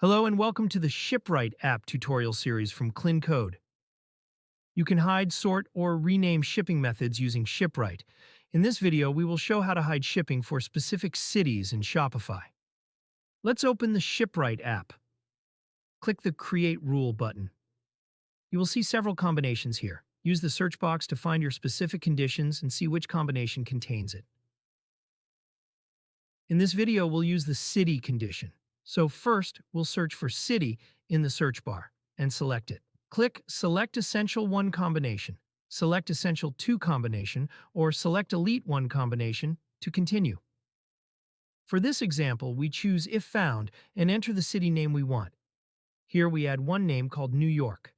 Hello and welcome to the ShipRight app tutorial series from KlinKode. You can hide, sort, or rename shipping methods using ShipRight. In this video, we will show how to hide shipping for specific cities in Shopify. Let's open the ShipRight app. Click the Create Rule button. You will see several combinations here. Use the search box to find your specific conditions and see which combination contains it. In this video, we'll use the city condition. So first, we'll search for city in the search bar and select it. Click Select Essential 1 combination, Select Essential 2 combination, or Select Elite 1 combination to continue. For this example, we choose If Found and enter the city name we want. Here we add one name called New York.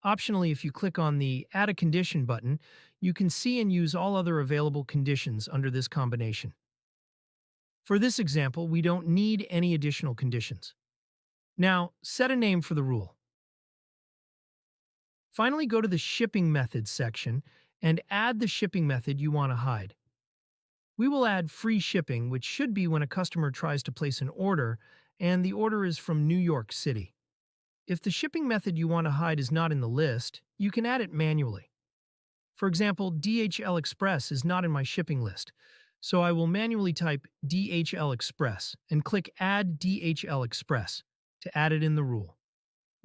Optionally, if you click on the Add a Condition button, you can see and use all other available conditions under this combination. For this example, we don't need any additional conditions. Now, set a name for the rule. Finally, go to the Shipping Methods section and add the shipping method you want to hide. We will add free shipping, which should be when a customer tries to place an order, and the order is from New York City. If the shipping method you want to hide is not in the list, you can add it manually. For example, DHL Express is not in my shipping list, so I will manually type DHL Express and click Add DHL Express to add it in the rule.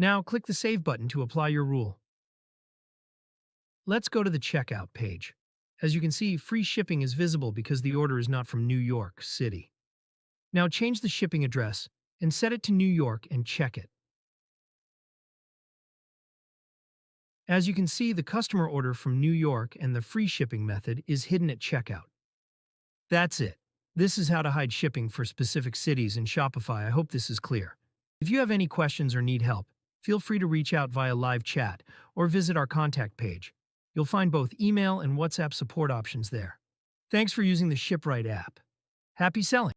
Now click the Save button to apply your rule. Let's go to the checkout page. As you can see, free shipping is visible because the order is not from New York City. Now change the shipping address and set it to New York and check it. As you can see, the customer order from New York and the free shipping method is hidden at checkout. That's it. This is how to hide shipping for specific cities in Shopify. I hope this is clear. If you have any questions or need help, feel free to reach out via live chat or visit our contact page. You'll find both email and WhatsApp support options there. Thanks for using the ShipRight app. Happy selling!